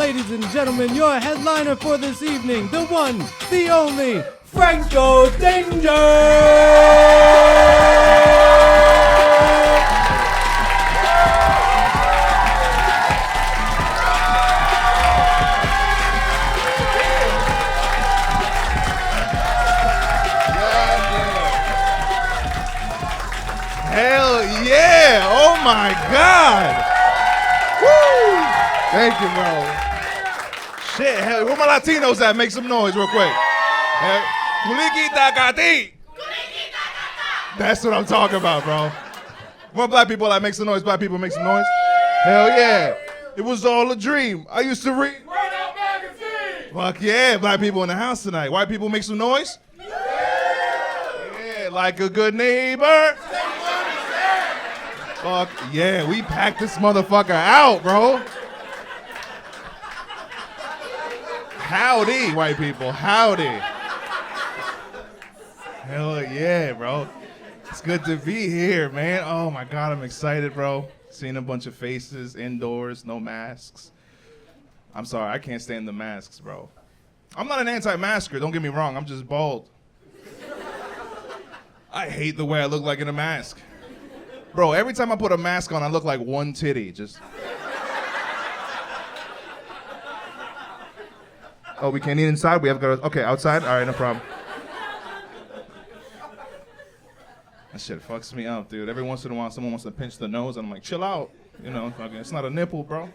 ladies and gentlemen, your headliner for this evening, the one, the only, Franco Danger! Hell yeah! Oh my God! Woo! Thank you, bro. Shit, hell, where my Latinos at? Make some noise real quick. That's what I'm talking about, bro. More black people that make some noise. Black people make some noise. Hell yeah! It was all a dream. I used to read. Fuck yeah! Black people in the house tonight. White people make some noise. Yeah, like a good neighbor. Fuck yeah, we packed this motherfucker out, bro. Howdy, white people, howdy. Hell yeah, bro. It's good to be here, man. Oh my God, I'm excited, bro. Seeing a bunch of faces indoors, no masks. I'm sorry, I can't stand the masks, bro. I'm not an anti-masker, don't get me wrong, I'm just bald. I hate the way I look like in a mask. Bro, every time I put a mask on, I look like one titty, just. Oh, we can't eat inside? We have to go, okay, outside? All right, no problem. That shit fucks me up, dude. Every once in a while, someone wants to pinch the nose, and I'm like, chill out. You know, it's not a nipple, bro.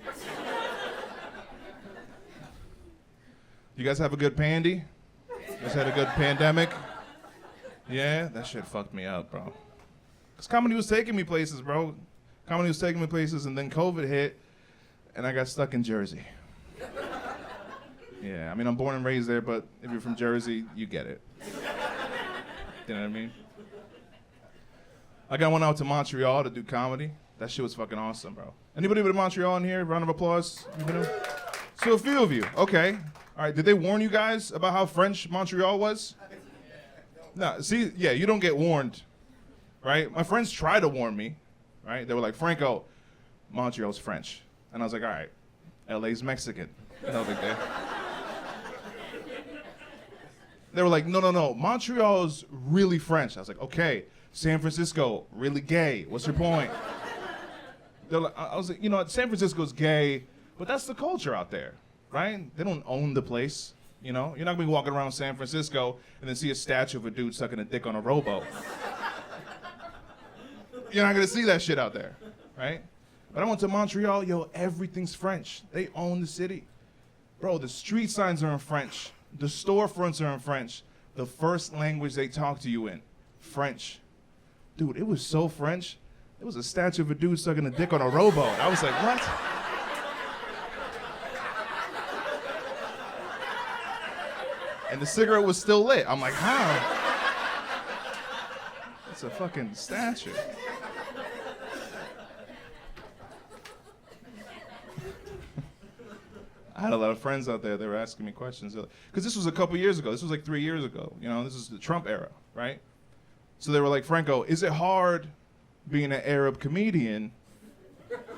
You guys have a good pandy? You guys had a good pandemic? Yeah? That shit fucked me up, bro. Because comedy was taking me places, bro. Comedy was taking me places, and then COVID hit, and I got stuck in Jersey. Yeah, I mean, I'm born and raised there, but if you're from Jersey, you get it. You know what I mean? I got one out to Montreal to do comedy. That shit was fucking awesome, bro. Anybody with Montreal in here? Round of applause. So a few of you. Okay. All right, did they warn you guys about how French Montreal was? No, see, yeah, you don't get warned. Right? My friends tried to warn me, right? They were like, Franco, Montreal's French. And I was like, all right, LA's Mexican. No big deal. They were like, no, Montreal's really French. I was like, okay, San Francisco, really gay. What's your point? They're like, I was like, you know, San Francisco's gay, but that's the culture out there, right? They don't own the place, you know? You're not gonna be walking around San Francisco and then see a statue of a dude sucking a dick on a rowboat. You're not gonna see that shit out there, right? But I went to Montreal, yo, everything's French. They own the city. Bro, the street signs are in French. The storefronts are in French. The first language they talk to you in, French. Dude, it was so French. It was a statue of a dude sucking a dick on a rowboat. I was like, what? And the cigarette was still lit. I'm like, how? It's a fucking statue. I had a lot of friends out there. They were asking me questions. Because this was a couple years ago. This was like 3 years ago. You know, this is the Trump era, right? So they were like, Franco, is it hard being an Arab comedian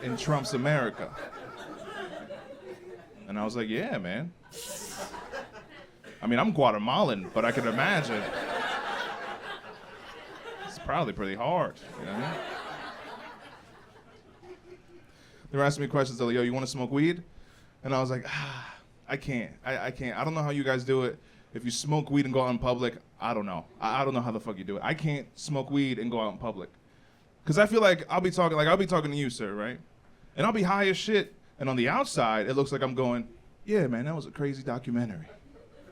in Trump's America? And I was like, yeah, man. I mean, I'm Guatemalan, but I can imagine. It's probably pretty hard, you know what I mean? They were asking me questions. They're like, yo, you want to smoke weed? And I was like, I can't. I can't. I don't know how you guys do it. If you smoke weed and go out in public, I don't know. I don't know how the fuck you do it. I can't smoke weed and go out in public. Because I feel like I'll be talking to you, sir, right? And I'll be high as shit. And on the outside, it looks like I'm going, yeah, man, that was a crazy documentary.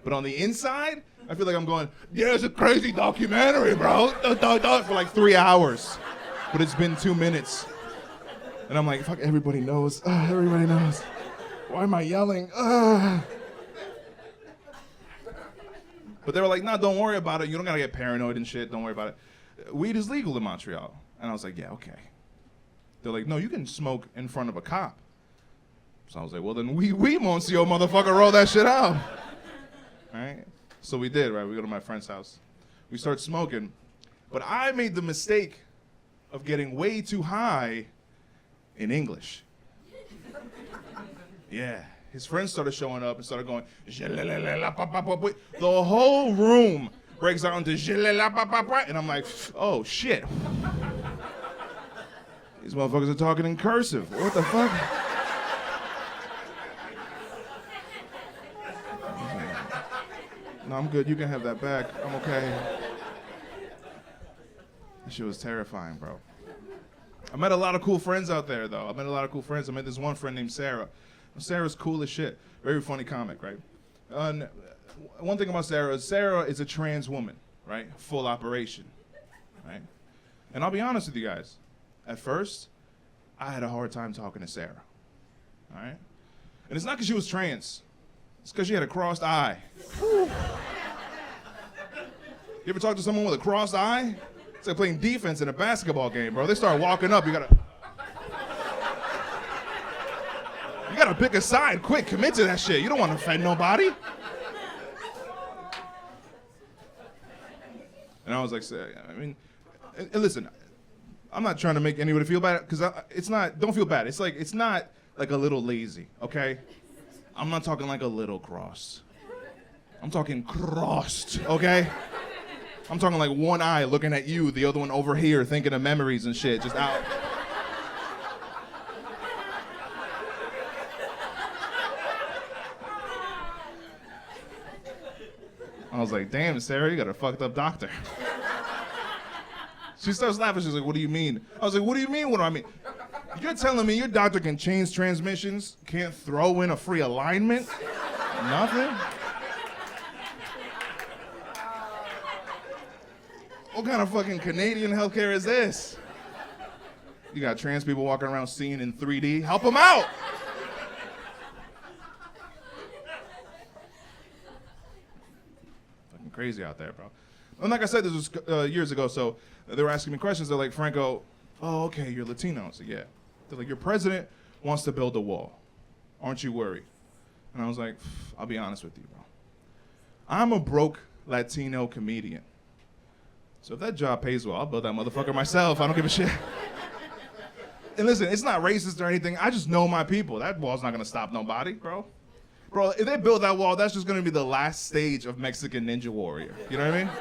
But on the inside, I feel like I'm going, yeah, it's a crazy documentary, bro. For like 3 hours. But it's been 2 minutes. And I'm like, fuck, everybody knows. Everybody knows. Why am I yelling? But they were like, no, don't worry about it. You don't gotta get paranoid and shit. Don't worry about it. Weed is legal in Montreal. And I was like, yeah, okay. They're like, no, you can smoke in front of a cop. So I was like, well, then we won't see your motherfucker roll that shit out. All right? So we did, right? We go to my friend's house. We start smoking. But I made the mistake of getting way too high in English. Yeah, his friends started showing up and started going, the whole room breaks out into and I'm like, oh shit. These motherfuckers are talking in cursive. What the fuck? No, I'm good. You can have that back. I'm okay. That shit was terrifying, bro. I met a lot of cool friends out there, though. I met this one friend named Sarah. Sarah's cool as shit. Very funny comic, right? One thing about Sarah is a trans woman, right? Full operation, right? And I'll be honest with you guys. At first, I had a hard time talking to Sarah, all right? And it's not because she was trans. It's because she had a crossed eye. Whew. You ever talk to someone with a crossed eye? It's like playing defense in a basketball game, bro. They start walking up, you gotta pick a side quick, commit to that shit. You don't want to offend nobody. And I was like, I mean, and listen, I'm not trying to make anybody feel bad, because don't feel bad. It's not like a little lazy, okay? I'm not talking like a little crossed. I'm talking crossed, okay? I'm talking like one eye looking at you, the other one over here thinking of memories and shit, just out. I was like, damn, Sarah, you got a fucked up doctor. She starts laughing. She's like, what do you mean? I was like, what do you mean? What do I mean? You're telling me your doctor can change transmissions, can't throw in a free alignment? Nothing? What kind of fucking Canadian healthcare is this? You got trans people walking around seeing in 3D. Help them out! Fucking crazy out there, bro. And like I said, this was years ago, so they were asking me questions. They're like, Franco, oh, okay, you're Latino. I said, yeah. They're like, your president wants to build a wall. Aren't you worried? And I was like, I'll be honest with you, bro. I'm a broke Latino comedian. So if that job pays well, I'll build that motherfucker myself. I don't give a shit. And listen, it's not racist or anything. I just know my people. That wall's not gonna stop nobody, bro. Bro, if they build that wall, that's just gonna be the last stage of Mexican Ninja Warrior. You know what I mean?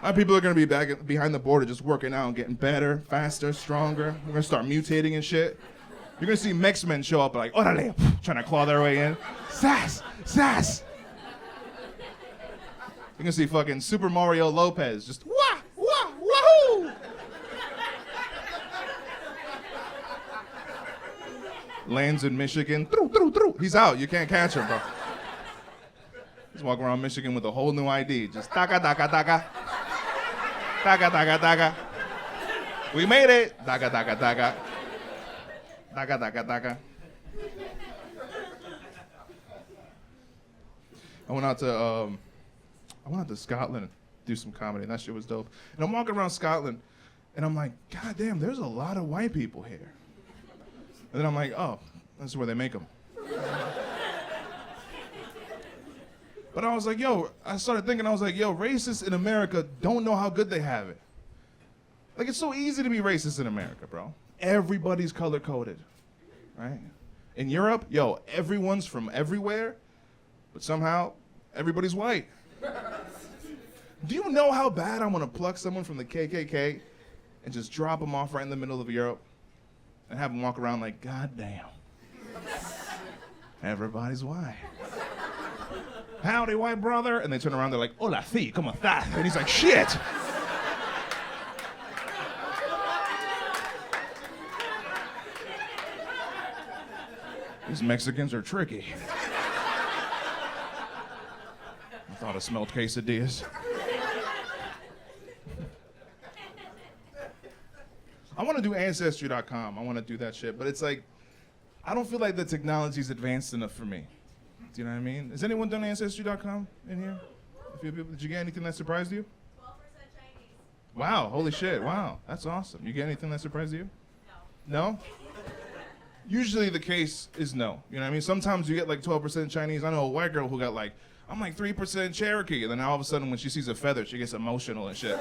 My people are gonna be back behind the border just working out and getting better, faster, stronger. We're gonna start mutating and shit. You're gonna see Mex-Men show up like, orale, trying to claw their way in. Sass, sass. You're gonna see fucking Super Mario Lopez just wah, wah, wahoo! Lands in Michigan. He's out. You can't catch him, bro. He's walking around Michigan with a whole new ID. Just taka, taka, taka. Taka, taka, taka. We made it. Taka, taka, taka. Taka, taka, taka. I went out to Scotland to do some comedy, and that shit was dope. And I'm walking around Scotland, and I'm like, God damn, there's a lot of white people here. And then I'm like, oh, that's where they make them. But I was like, I started thinking, racists in America don't know how good they have it. Like, it's so easy to be racist in America, bro. Everybody's color-coded, right? In Europe, everyone's from everywhere, but somehow everybody's white. Do you know how bad I'm gonna pluck someone from the KKK and just drop them off right in the middle of Europe and have them walk around like, God damn, everybody's white. Howdy, white brother. And they turn around, they're like, hola, sí, ¿cómo estás? And he's like, shit. These Mexicans are tricky. I thought I smelled quesadillas. I want to do Ancestry.com. I want to do that shit. But it's like, I don't feel like the technology's advanced enough for me. Do you know what I mean? Has anyone done Ancestry.com in here? A few people. Did you get anything that surprised you? 12% Chinese. Wow, holy shit. Wow, that's awesome. You get anything that surprised you? No? Usually the case is no. You know what I mean? Sometimes you get like 12% Chinese. I know a white girl who got like, I'm like 3% Cherokee. And then all of a sudden when she sees a feather, she gets emotional and shit.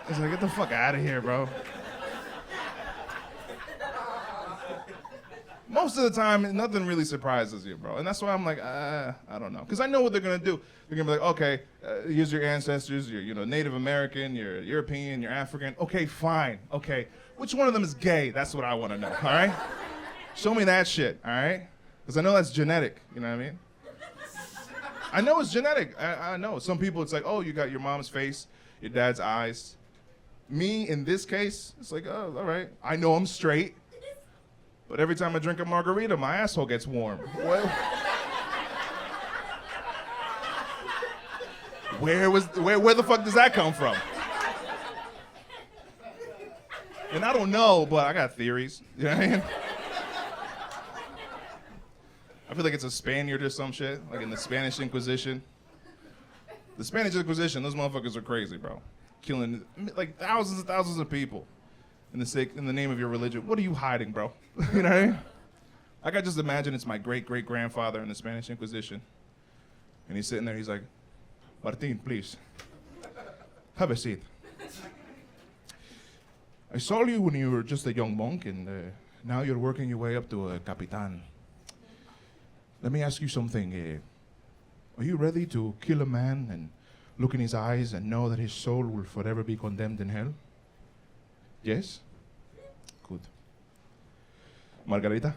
It's like, get the fuck out of here, bro. most of the time, nothing really surprises you, bro. And that's why I'm like, I don't know. Because I know what they're going to do. They're going to be like, okay, here's your ancestors. You're Native American, you're European, you're African. Okay, fine. Okay. Which one of them is gay? That's what I want to know, all right? Show me that shit, all right? Because I know that's genetic, you know what I mean? I know it's genetic. I know. Some people, it's like, oh, you got your mom's face, your dad's eyes. Me, in this case, it's like, oh, all right. I know I'm straight. But every time I drink a margarita, my asshole gets warm. Well, where the fuck does that come from? And I don't know, but I got theories. You know what I mean? I feel like it's a Spaniard or some shit, like in the Spanish Inquisition. The Spanish Inquisition, those motherfuckers are crazy, bro. Killing like thousands and thousands of people in the name of your religion. What are you hiding, bro? You know what I mean? I can just imagine it's my great-great-grandfather in the Spanish Inquisition. And he's sitting there, he's like, Martin, please, have a seat. I saw you when you were just a young monk, and now you're working your way up to a capitan. Let me ask you something. Are you ready to kill a man and look in his eyes and know that his soul will forever be condemned in hell? Yes? Good. Margarita?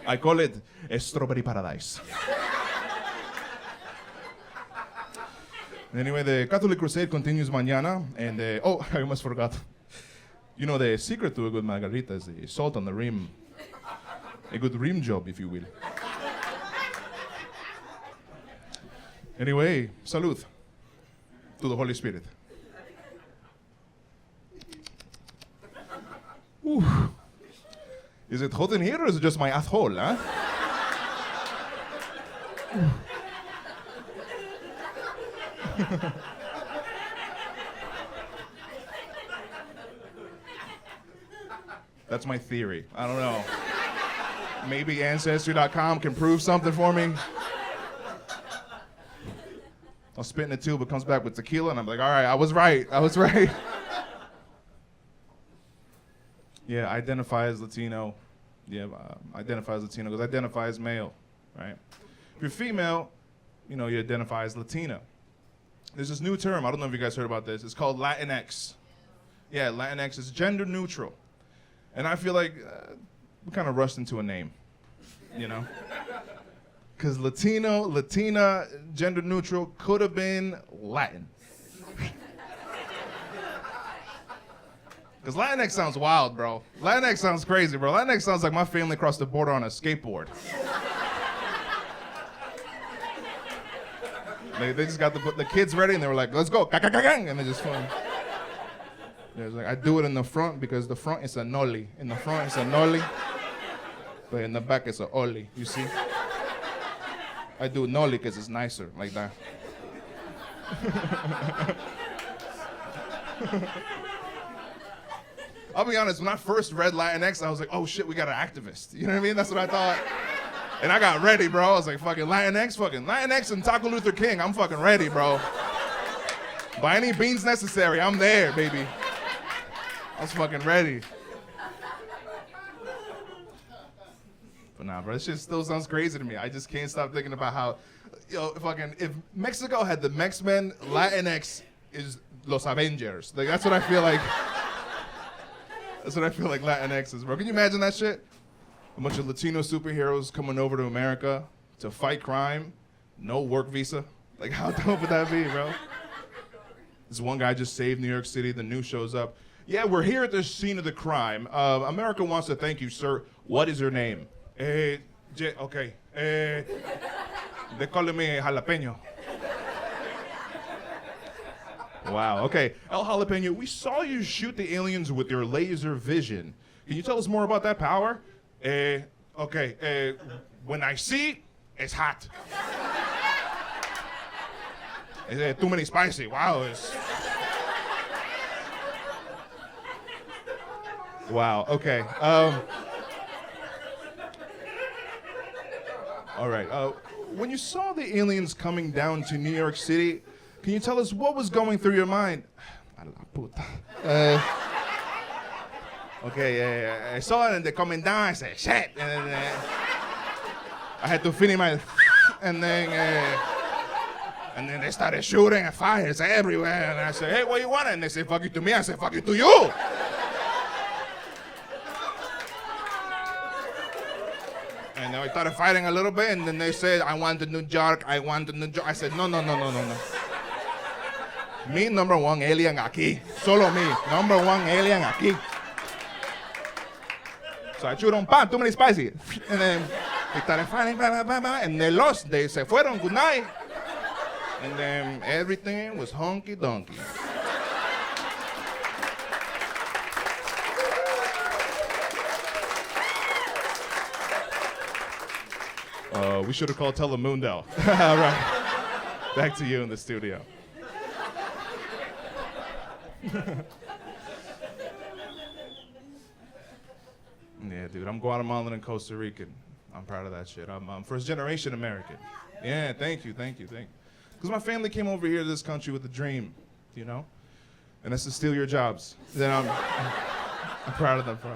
I call it a strawberry paradise. Anyway, the Catholic Crusade continues mañana, and oh, I almost forgot. You know, the secret to a good margarita is the salt on the rim. A good rim job, if you will. Anyway, salud to the Holy Spirit. Ooh. Is it hot in here or is it just my asshole, huh? That's my theory. I don't know. Maybe Ancestry.com can prove something for me. I'll spit in a tube, it comes back with tequila, and I'm like, all right, I was right. Yeah, identify as Latino. Yeah, identify as Latino because identify as male, right? If you're female, you identify as Latina. There's this new term, I don't know if you guys heard about this, it's called Latinx. Yeah, Latinx is gender neutral. And I feel like we kind of rushed into a name, Because Latina, gender neutral, could have been Latin. Because Latinx sounds wild, bro. Latinx sounds crazy, bro. Latinx sounds like my family crossed the border on a skateboard. They just got the kids ready, and they were like, let's go, and they just fun. Yeah, it's like, I do it in the front because the front is a nollie. In the front it's a nollie, but in the back it's a ollie, you see? I do nollie because it's nicer, like that. I'll be honest, when I first read Latinx, I was like, oh shit, we got an activist. You know what I mean? That's what I thought. And I got ready, bro. I was like, fucking Latinx and Taco Luther King. I'm fucking ready, bro. By any means necessary, I'm there, baby. I was fucking ready. But nah, bro, this shit still sounds crazy to me. I just can't stop thinking about how, if Mexico had the Mex-Men, Latinx is Los Avengers. Like, that's what I feel like. That's what I feel like Latinx is, bro. Can you imagine that shit? A bunch of Latino superheroes coming over to America to fight crime, no work visa. Like, how dope would that be, bro? This one guy just saved New York City. The news shows up. Yeah, we're here at the scene of the crime. America wants to thank you, sir. What is your name? Okay. They calling me Jalapeno. Wow, okay. El Jalapeno, we saw you shoot the aliens with your laser vision. Can you tell us more about that power? Okay. When I see, it's hot. Too many spicy. Wow. Wow, okay. All right. When you saw the aliens coming down to New York City, can you tell us what was going through your mind? A la puta. Okay, I saw it and they coming down. I said, shit. And then I had to finish my, and then they started shooting and fires everywhere. And I said, hey, what you want? And they said, fuck you to me. I said, fuck you to you. And we started fighting a little bit, and then they said, I want the New York. I said, no. Me, number one alien aquí. Solo me, number one alien aquí. So I chewed on pan, too many spicy. And then they started fighting, and they lost. They se fueron, good night. And then everything was honky-donkey. We should have called Telemundo. All right. Back to you in the studio. Yeah, dude, I'm Guatemalan and Costa Rican. I'm proud of that shit. I'm first generation American. Yeah, thank you. Because my family came over here to this country with a dream, you know? And that's to steal your jobs. Then I'm proud of them, bro.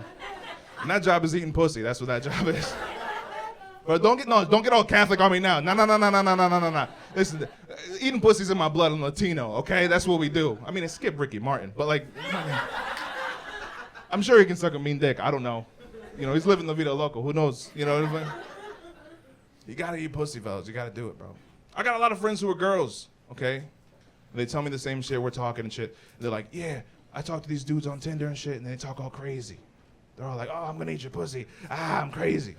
And that job is eating pussy. That's what that job is. But don't get all Catholic on me now. No. Listen, eating pussy's in my blood. I'm Latino, okay? That's what we do. I mean, it skipped Ricky Martin, but like, I'm sure he can suck a mean dick. I don't know. You know, he's living La Vida Loca. Who knows? You know what I mean? You gotta eat pussy, fellas. You gotta do it, bro. I got a lot of friends who are girls, okay? They tell me the same shit. We're talking and shit. They're like, yeah, I talk to these dudes on Tinder and shit, and they talk all crazy. They're all like, oh, I'm gonna eat your pussy. I'm crazy.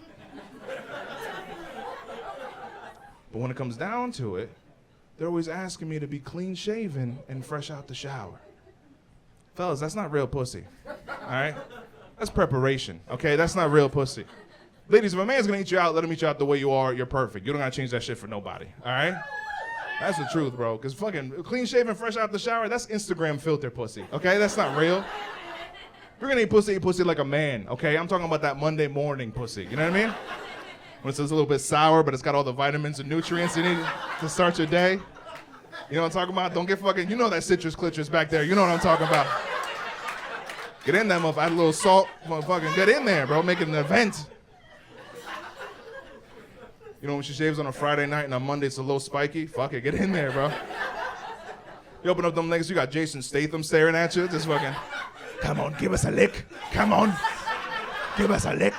But when it comes down to it, they're always asking me to be clean shaven and fresh out the shower. Fellas, that's not real pussy, all right? That's preparation, okay? That's not real pussy. Ladies, if a man's gonna eat you out, let him eat you out the way you are. You're perfect. You don't gotta change that shit for nobody, all right? That's the truth, bro. Because fucking clean shaven, fresh out the shower, that's Instagram filter pussy, okay? That's not real. If you're gonna eat pussy like a man, okay? I'm talking about that Monday morning pussy, you know what I mean? When it's a little bit sour, but it's got all the vitamins and nutrients you need to start your day. You know what I'm talking about? Don't get fucking, you know that citrus clitrus back there. You know what I'm talking about. Get in there, motherfucker. Add a little salt, motherfucking get in there, bro. Make it an event. You know when she shaves on a Friday night and on Monday it's a little spiky? Fuck it, get in there, bro. You open up them legs, you got Jason Statham staring at you. Just fucking, come on, give us a lick. Come on, give us a lick.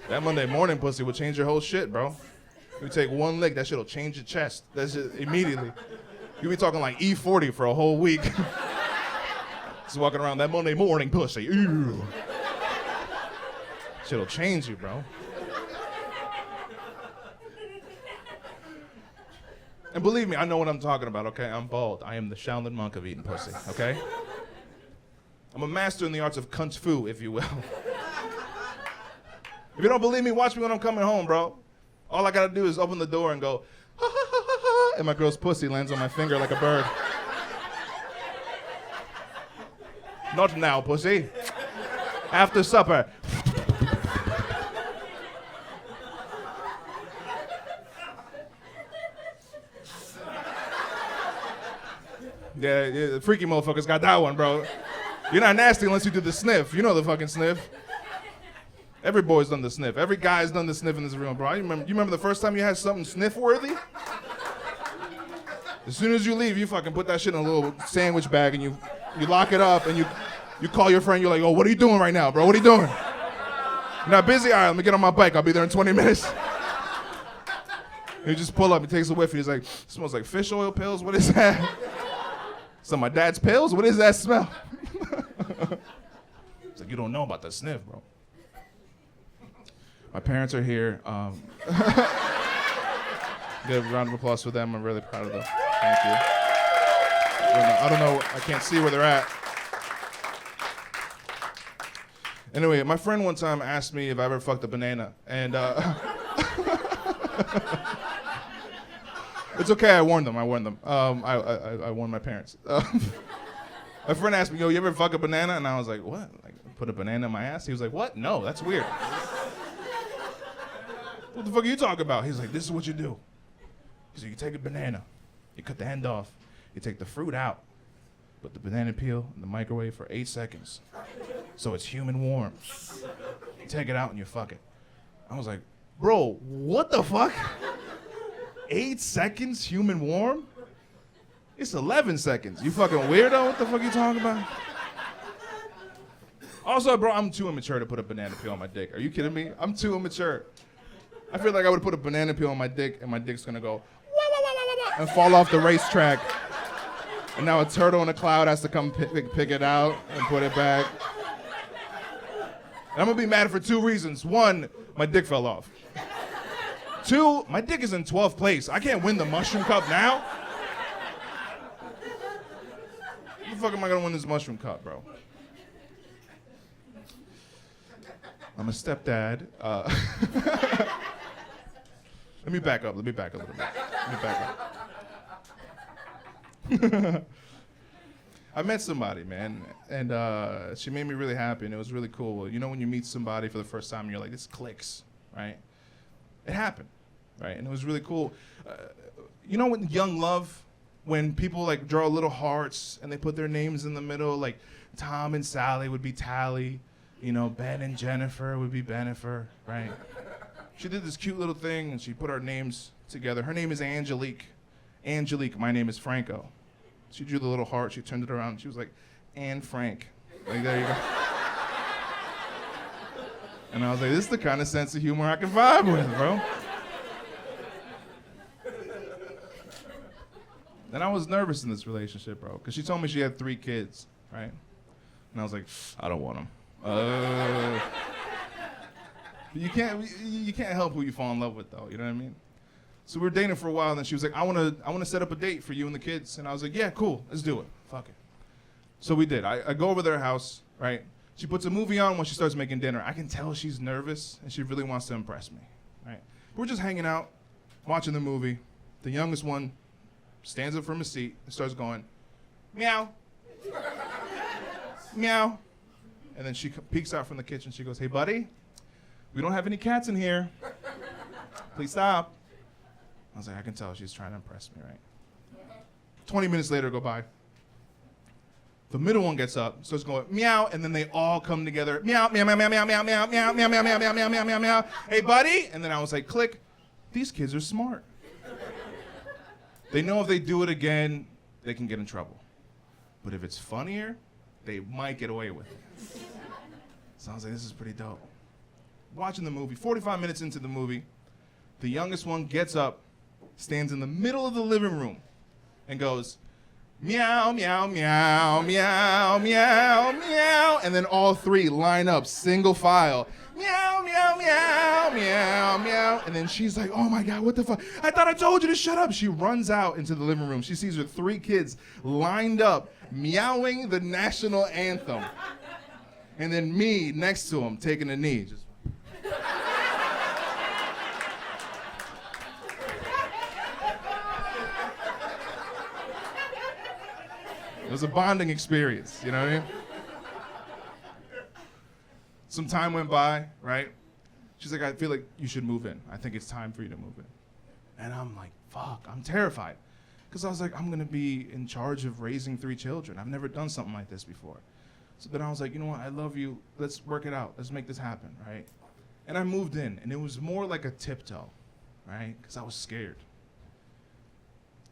That Monday morning pussy will change your whole shit, bro. You take one lick, that shit'll change your chest. That's just immediately. You be talking like E40 for a whole week. Just walking around that Monday morning pussy. Ew. Shit'll change you, bro. And believe me, I know what I'm talking about, okay? I'm bald. I am the Shaolin monk of eating pussy, okay? I'm a master in the arts of kung fu, if you will. If you don't believe me, watch me when I'm coming home, bro. All I gotta do is open the door and go, ha, ha, ha, ha, ha, and my girl's pussy lands on my finger like a bird. Not now, pussy. After supper. Yeah, the freaky motherfuckers got that one, bro. You're not nasty unless you do the sniff. You know the fucking sniff. Every boy's done the sniff. Every guy's done the sniff in this room, bro. You remember the first time you had something sniff-worthy? As soon as you leave, you fucking put that shit in a little sandwich bag and you lock it up and you call your friend. You're like, oh, what are you doing right now, bro? What are you doing? You're not busy? All right, let me get on my bike. I'll be there in 20 minutes. He just pull up. He takes a whiff. And he's like, smells like fish oil pills. What is that? Some of my dad's pills? What is that smell? It's like, you don't know about the sniff, bro. My parents are here. Give a round of applause for them. I'm really proud of them. Thank you. I don't know. I can't see where they're at. Anyway, my friend one time asked me if I ever fucked a banana, and it's okay. I warned them. I warned my parents. My friend asked me, "Yo, you ever fuck a banana?" And I was like, "What? Like put a banana in my ass?" He was like, "What? No, that's weird." What the fuck are you talking about? He's like, this is what you do. So you take a banana, you cut the end off, you take the fruit out, Put the banana peel in the microwave for 8 seconds. So it's human warm. Take it out and you fuck it. I was like, bro, what the fuck? 8 seconds human warm? It's 11 seconds. You fucking weirdo? What the fuck you talking about? Also, bro, I'm too immature to put a banana peel on my dick. Are you kidding me? I'm too immature. I feel like I would put a banana peel on my dick and my dick's gonna go wah, wah, wah, wah, wah, and fall off the racetrack. And now a turtle in a cloud has to come pick it out and put it back. And I'm gonna be mad for 2 reasons. 1, my dick fell off. 2, my dick is in 12th place. I can't win the mushroom cup now. How the fuck am I gonna win this mushroom cup, bro? I'm a stepdad. Let me back up a little bit. I met somebody, man, and she made me really happy, and it was really cool. You know when you meet somebody for the first time, and you're like, this clicks, right? It happened, right? And it was really cool. You know when young love, when people like draw little hearts, and they put their names in the middle, like Tom and Sally would be Tally, you know, Ben and Jennifer would be Benifer, right? She did this cute little thing, and she put our names together. Her name is Angelique. Angelique, my name is Franco. She drew the little heart, she turned it around, and she was like, and Frank. Like, there you go. And I was like, this is the kind of sense of humor I can vibe with, bro. And I was nervous in this relationship, bro, because she told me she had 3 kids, right? And I was like, I don't want them. You can't help who you fall in love with, though. You know what I mean? So we were dating for a while, and then she was like, I want to set up a date for you and the kids. And I was like, yeah, cool, let's do it. Fuck it. So we did. I go over to their house, right? She puts a movie on when she starts making dinner. I can tell she's nervous, and she really wants to impress me, right? We're just hanging out, watching the movie. The youngest one stands up from his seat and starts going, meow, meow. And then she peeks out from the kitchen. She goes, hey, buddy, we don't have any cats in here. Please stop. I was like, I can tell she's trying to impress me, right? 20 minutes later go by. The middle one gets up, starts going meow, and then they all come together. Meow, meow, meow, meow, meow, meow, meow, meow, meow, meow, meow, meow, meow, meow, meow, meow. Hey, buddy. And then I was like, click. These kids are smart. They know if they do it again, they can get in trouble. But if it's funnier, they might get away with it. So I was like, this is pretty dope. Watching the movie, 45 minutes into the movie, the youngest one gets up, stands in the middle of the living room, and goes, meow, meow, meow, meow, meow, meow. And then all 3 line up, single file. Meow, meow, meow, meow, meow. And then she's like, oh my God, what the fuck? I thought I told you to shut up. She runs out into the living room. She sees her 3 kids lined up, meowing the national anthem. And then me next to him, taking a knee. Just. It was a bonding experience, you know what I mean? Some time went by, right? She's like, I feel like you should move in. I think it's time for you to move in. And I'm like, fuck, I'm terrified. Because I was like, I'm gonna be in charge of raising 3 children. I've never done something like this before. So then I was like, you know what, I love you. Let's work it out. Let's make this happen, right? And I moved in, and it was more like a tiptoe, right? Because I was scared.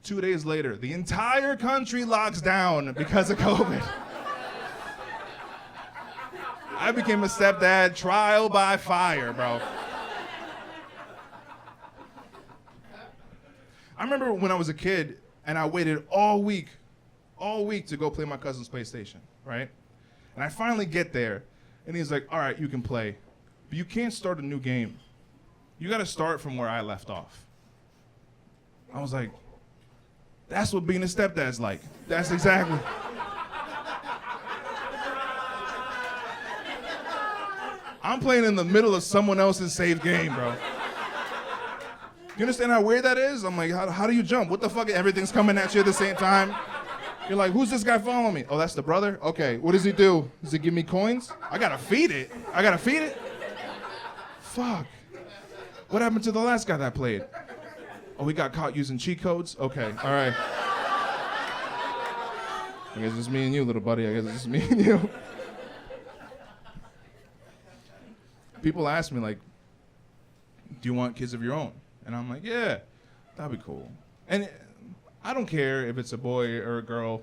2 days later, the entire country locks down because of COVID. I became a stepdad trial by fire, bro. I remember when I was a kid and I waited all week to go play my cousin's PlayStation, right? And I finally get there and he's like, all right, you can play, but you can't start a new game. You gotta start from where I left off. I was like, that's what being a stepdad's like. That's exactly. I'm playing in the middle of someone else's saved game, bro. You understand how weird that is? I'm like, how do you jump? What the fuck? Everything's coming at you at the same time. You're like, who's this guy following me? Oh, that's the brother? Okay, what does he do? Does he give me coins? I gotta feed it. Fuck. What happened to the last guy that played? Oh, he got caught using cheat codes? Okay, all right. I guess it's just me and you, little buddy. I guess it's just me and you. People ask me, like, do you want kids of your own? And I'm like, yeah, that'd be cool. And I don't care if it's a boy or a girl.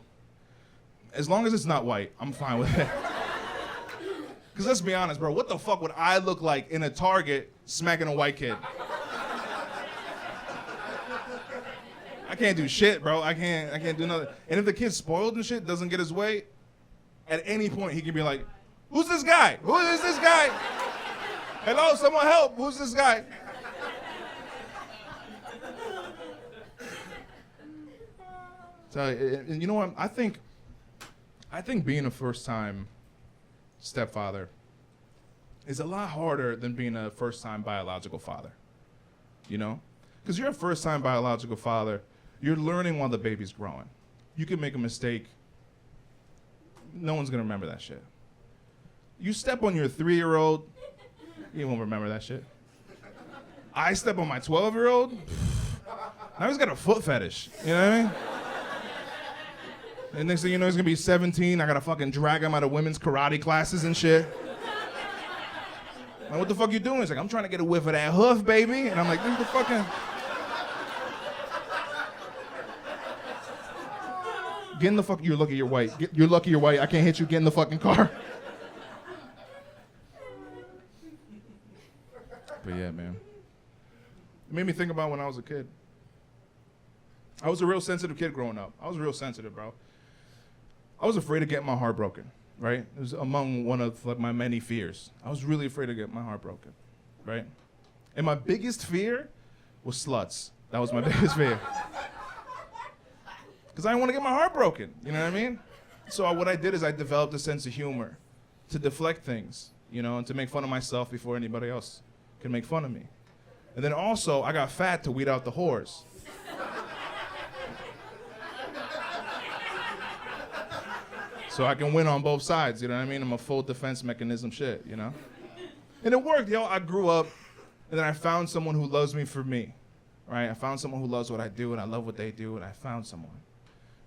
As long as it's not white, I'm fine with it. Because let's be honest, bro, what the fuck would I look like in a Target smacking a white kid? I can't do shit, bro. I can't do nothing. And if the kid's spoiled and shit, doesn't get his way, at any point he can be like, who's this guy? Who is this guy? Hello, someone help. Who's this guy? So, and you know what? I think being a first-time stepfather is a lot harder than being a first-time biological father. You know? Because you're a first-time biological father, you're learning while the baby's growing. You can make a mistake. No one's going to remember that shit. You step on your 3-year-old, you won't remember that shit. I step on my 12-year-old, now he's got a foot fetish. You know what I mean? And next thing you know, he's gonna be 17. I gotta fucking drag him out of women's karate classes and shit. Like, what the fuck you doing? He's like, I'm trying to get a whiff of that hoof, baby. And I'm like, this is the fucking... Get in the fuck... You're lucky you're white. You're lucky you're white. I can't hit you. Get in the fucking car. But yeah, man. It made me think about when I was a kid. I was a real sensitive kid growing up. I was real sensitive, bro. I was afraid of getting my heart broken, right? It was among one of like my many fears. I was really afraid of getting my heart broken, right? And my biggest fear was sluts. That was my biggest fear. Because I didn't want to get my heart broken, you know what I mean? So what I did is I developed a sense of humor to deflect things, you know, and to make fun of myself before anybody else can make fun of me. And then also, I got fat to weed out the whores. So I can win on both sides, you know what I mean? I'm a full defense mechanism shit, you know? And it worked, yo. I grew up, and then I found someone who loves me for me, right? I found someone who loves what I do, and I love what they do, and I found someone.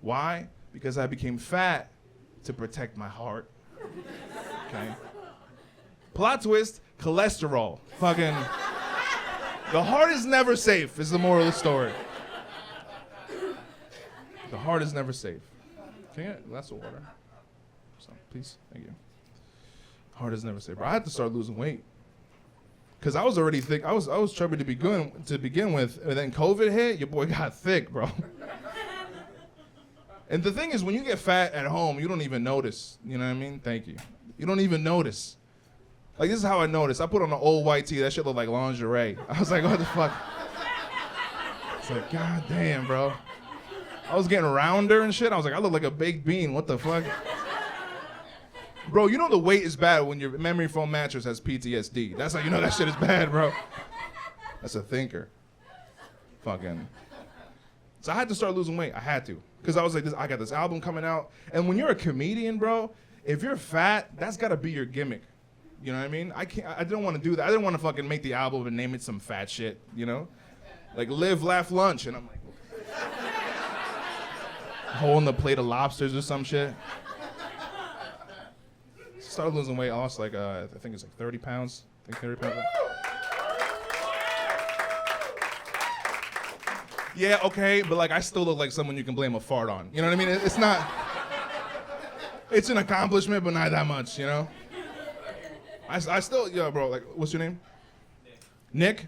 Why? Because I became fat to protect my heart, okay? Plot twist, cholesterol. Fucking, the heart is never safe, is the moral of the story. The heart is never safe. Can I get a glass of water? So, please, thank you. Heart is never safe. Bro, I had to start losing weight. Cause I was already thick. I was chubby to begin with, and then COVID hit. Your boy got thick, bro. And the thing is, when you get fat at home, you don't even notice. You know what I mean? Thank you. You don't even notice. Like, this is how I noticed. I put on an old white tee. That shit looked like lingerie. I was like, what the fuck? It's like, god damn, bro. I was getting rounder and shit. I was like, I look like a baked bean. What the fuck? Bro, you know the weight is bad when your memory foam mattress has PTSD. That's how you know that shit is bad, bro. That's a thinker. Fucking. So I had to start losing weight. I had to. Because I was like, I got this album coming out. And when you're a comedian, bro, if you're fat, that's got to be your gimmick. You know what I mean? I didn't want to do that. I didn't want to fucking make the album and name it some fat shit, you know? Like, live, laugh, lunch. And I'm like, holding a plate of lobsters or some shit. Started losing weight. I lost like, I think it's like 30 pounds. I think 30 pounds. Yeah, okay, but like I still look like someone you can blame a fart on. You know what I mean? It's not, it's an accomplishment, but not that much, you know? I still, yo, bro, like, what's your name? Nick?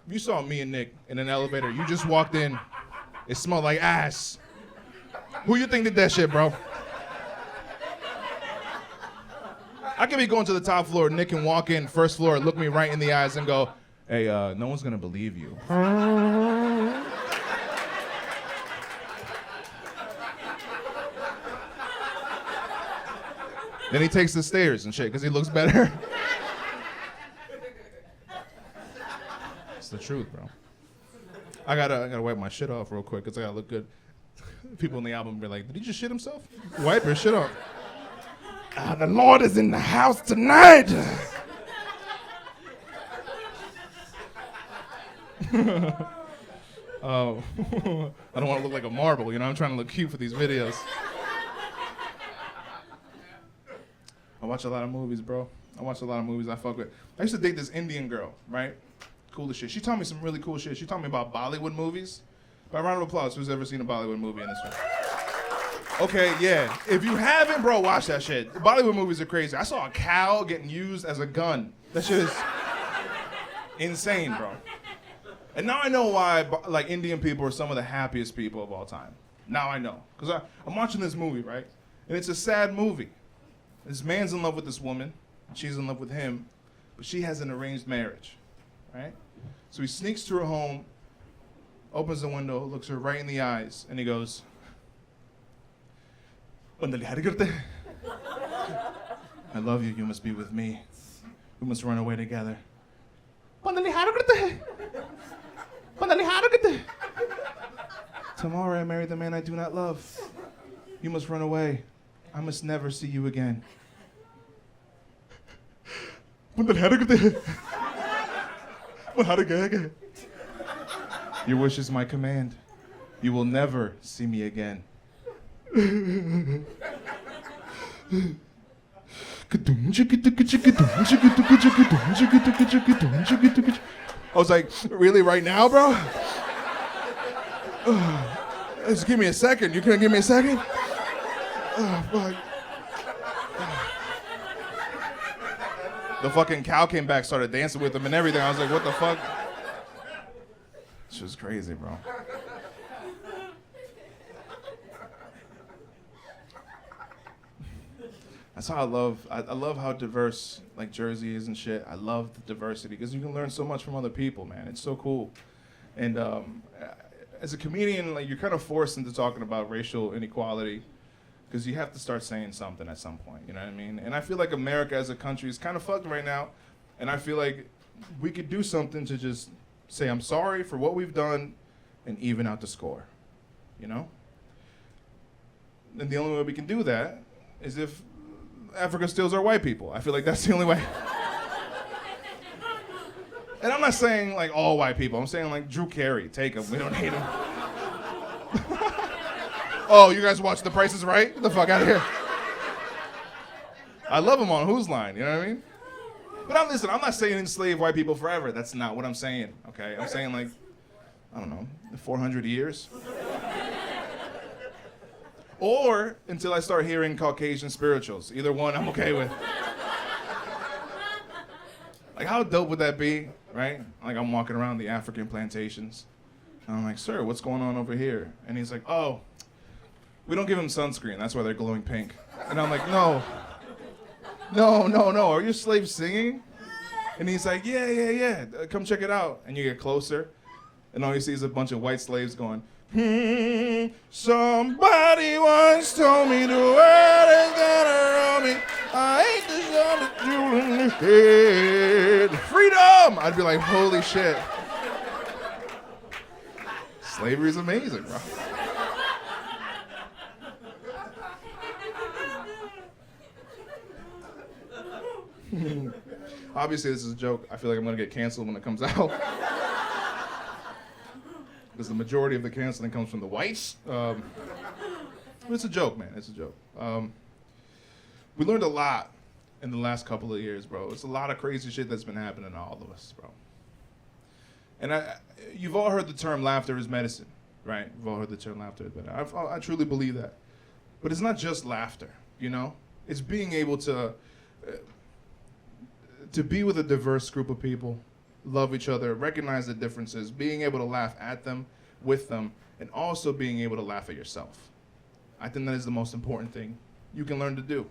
You saw me and Nick in an elevator. You just walked in. It smelled like ass. Who you think did that shit, bro? I could be going to the top floor. Nick can walk in, first floor, look me right in the eyes and go, hey, no one's gonna believe you. Then he takes the stairs and shit because he looks better. It's the truth, bro. I gotta wipe my shit off real quick because I gotta look good. People in the album be like, did he just shit himself? Wipe your shit off. The Lord is in the house tonight. Oh, I don't want to look like a marble, you know? I'm trying to look cute for these videos. I watch a lot of movies, bro. I watch a lot of movies I fuck with. I used to date this Indian girl, right? Cool as shit. She taught me some really cool shit. She taught me about Bollywood movies. By round of applause, who's ever seen a Bollywood movie in this room? Okay, yeah. If you haven't, bro, watch that shit. Bollywood movies are crazy. I saw a cow getting used as a gun. That shit is insane, bro. And now I know why, like, Indian people are some of the happiest people of all time. Now I know. Because I'm watching this movie, right? And it's a sad movie. This man's in love with this woman. She's in love with him. But she has an arranged marriage, right? So he sneaks to her home, opens the window, looks her right in the eyes, and he goes, I love you. You must be with me. We must run away together. Tomorrow I marry the man I do not love. You must run away. I must never see you again. Your wish is my command. You will never see me again. I was like, really, right now, bro? Just give me a second. You couldn't give me a second? Oh, fuck. The fucking cow came back, started dancing with him and everything. I was like, what the fuck? This was crazy, bro. That's how I love how diverse, like, Jersey is and shit. I love the diversity because you can learn so much from other people, man. It's so cool. And as a comedian, like, you're kind of forced into talking about racial inequality because you have to start saying something at some point, you know what I mean? And I feel like America as a country is kind of fucked right now, and I feel like we could do something to just say I'm sorry for what we've done and even out the score, you know? And the only way we can do that is if Africa steals our white people. I feel like that's the only way. And I'm not saying like all white people. I'm saying like Drew Carey, take him. We don't need him. Oh, you guys watch The Price is Right? Get the fuck out of here. I love him on Whose Line, you know what I mean? But I'm not saying enslave white people forever. That's not what I'm saying, okay? I'm saying like, I don't know, 400 years. Or until I start hearing Caucasian spirituals. Either one I'm okay with. Like, how dope would that be, right? Like, I'm walking around the African plantations. And I'm like, sir, what's going on over here? And he's like, oh, we don't give them sunscreen. That's why they're glowing pink. And I'm like, no. Are your slaves singing? And he's like, yeah. Come check it out. And you get closer. And all you see is a bunch of white slaves going, somebody once told me the world is gonna roll me. I hate the sun that's jewel in the head. Freedom! I'd be like, holy shit. Slavery is amazing, bro. Obviously, this is a joke. I feel like I'm gonna get canceled when it comes out. Because the majority of the canceling comes from the whites. But it's a joke, man. It's a joke. We learned a lot in the last couple of years, bro. It's a lot of crazy shit that's been happening to all of us, bro. And you've all heard the term laughter is medicine, right? You've all heard the term laughter is medicine. I truly believe that. But it's not just laughter, you know? It's being able to be with a diverse group of people, love each other, recognize the differences, being able to laugh at them, with them, and also being able to laugh at yourself. I think that is the most important thing you can learn to do,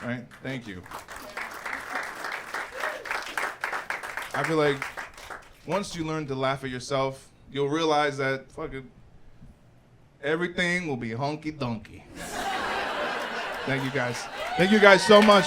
right? Thank you. I feel like once you learn to laugh at yourself, you'll realize that fucking everything will be hunky-dunky. Thank you guys. Thank you guys so much.